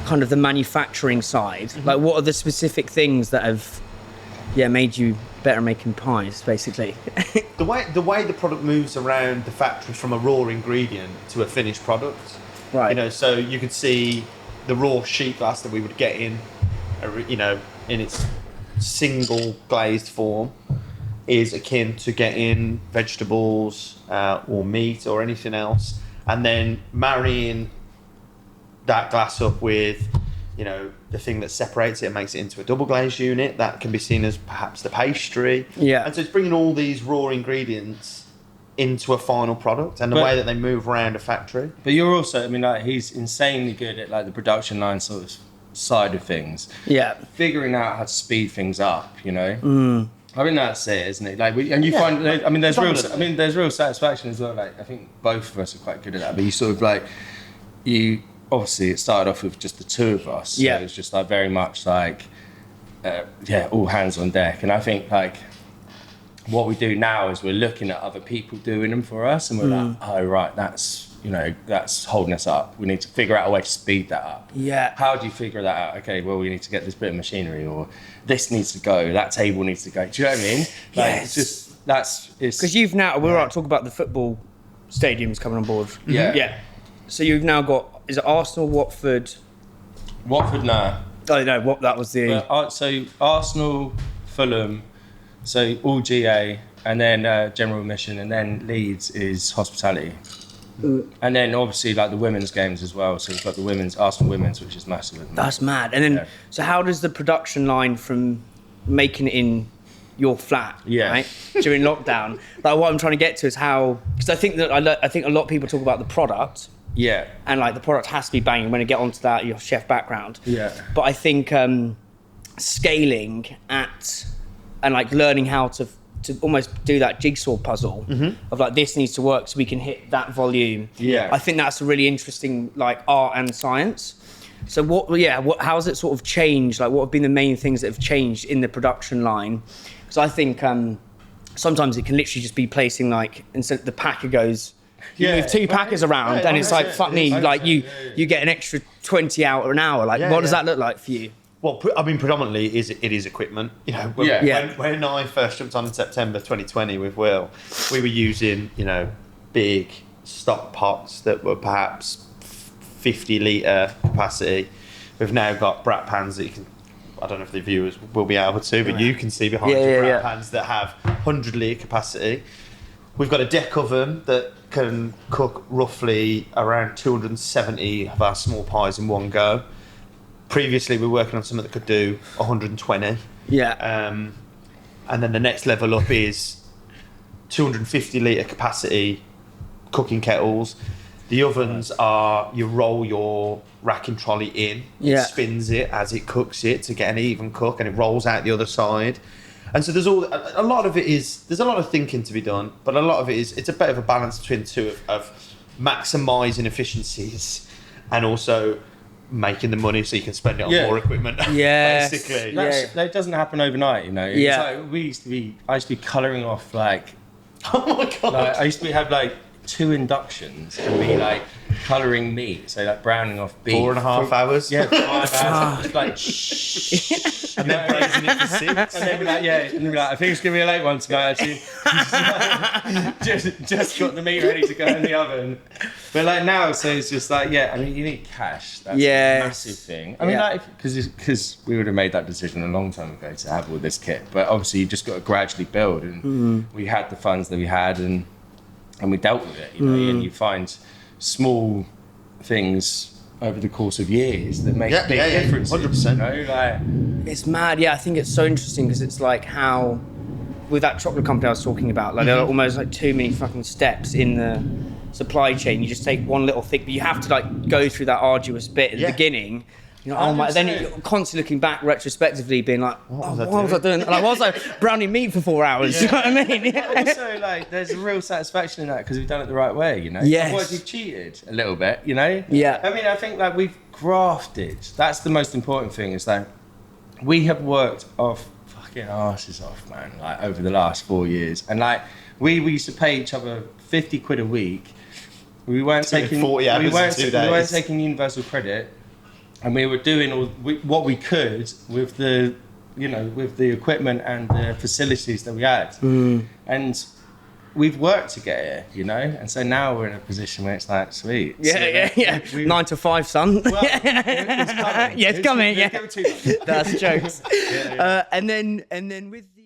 kind of the manufacturing side, like what are the specific things that have made you better making pies, basically? The way the product moves around the factory from a raw ingredient to a finished product, Right. You know, so you could see the raw sheet glass that we would get in, you know, in its single-glazed form, is akin to getting vegetables or meat or anything else, and then marrying that glass up with, you know, the thing that separates it and makes it into a double-glazed unit that can be seen as perhaps the pastry. Yeah. And so it's bringing all these raw ingredients into a final product and the way that they move around a factory. But you're also, I mean, like, he's insanely good at like the production line sort of side of things. Yeah. Figuring out how to speed things up, you know. I mean, that's it, isn't it? Like, and you find, I mean, there's real satisfaction as well. Like, I think both of us are quite good at that. But you sort of like, obviously it started off with just the two of us. So it was just like very much like, all hands on deck. And I think like, what we do now is we're looking at other people doing them for us, and we're like, oh right, that's, you know, that's holding us up. We need to figure out a way to speed that up. Yeah. How do you figure that out? Okay, well, we need to get this bit of machinery, or this needs to go, that table needs to go. Do you know what I mean? Like, it's just, because you've now, we're right, talk about the football stadiums coming on board. Yeah. So you've now got, is it Arsenal, Watford? Watford, no. Oh no, what that was the. So Arsenal, Fulham. So all GA, and then general admission, and then Leeds is hospitality. And then obviously like the women's games as well. So we've got the women's, Arsenal women's, which is massive. That's mad. And then, so how does the production line from making it in your flat, right, during lockdown, like what I'm trying to get to is how, because I think a lot of people talk about the product. Yeah. And like the product has to be banging when you get onto that, your chef background. Yeah. But I think scaling and like learning how to almost do that jigsaw puzzle of like, this needs to work so we can hit that volume. Yeah. I think that's a really interesting like art and science. So how has it sort of changed? Like what have been the main things that have changed in the production line? Because I think sometimes it can literally just be placing like, instead the packer goes, you move two packers around and it's like, fuck me, like you get an extra 20 out an hour. Like what does that look like for you? Well, I mean, predominantly it is equipment. You know, when I first jumped on in September 2020 with Will, we were using, you know, big stock pots that were perhaps 50 litre capacity. We've now got brat pans that you can, I don't know if the viewers will be able to, but you can see behind you brat pans that have 100 litre capacity. We've got a deck oven that can cook roughly around 270 of our small pies in one go. Previously, we were working on something that could do 120. Yeah. And then the next level up is 250 litre capacity cooking kettles. The ovens are, you roll your racking trolley in, it spins it as it cooks it to get an even cook, and it rolls out the other side. And so there's a lot of it is, there's a lot of thinking to be done, but a lot of it is, it's a bit of a balance between the two of maximising efficiencies and also making the money so you can spend it on more equipment. Basically. That doesn't happen overnight, you know. It's like I used to be colouring off like, oh my God. Like, I used to have like 2 inductions and be like colouring meat, so like browning off beef. 4.5 hours? Yeah, 5 hours. Just like shh. And then braising it for 6. And then be like, and then be like, I think it's gonna be a late one tonight actually. just got the meat ready to go in the oven. But like now, so it's just like, I mean, you need cash. That's a massive thing. I mean, like, because we would have made that decision a long time ago to have all this kit. But obviously, you just got to gradually build, and we had the funds that we had, and we dealt with it, you know. And you find small things over the course of years that make big differences. 100%. You know? Like, it's mad. I think it's so interesting because it's like how, with that chocolate company I was talking about, like there are almost like too many fucking steps in the supply chain. You just take one little thing, but you have to like go through that arduous bit at the beginning. You know, oh my, then you're constantly looking back retrospectively, being like, what was I doing? Like, was I browning meat for 4 hours? You know what I mean? Also, like, there's a real satisfaction in that because we've done it the right way, you know? Yes. Otherwise, you've cheated a little bit, you know? Yeah. I mean, I think, like, we've grafted. That's the most important thing, is that we have worked off fucking arses off, man, like, over the last 4 years. And, like, we used to pay each other 50 quid a week. We weren't taking 40 hours in 2 days. We weren't taking universal credit. and we were doing what we could with the equipment and the facilities that we had, and we've worked to get here, and so now we're in a position where it's like, sweet. Yeah. 9 to 5, son. Well, it's coming. Yeah, it's coming. Go too much. That's jokes. And then with the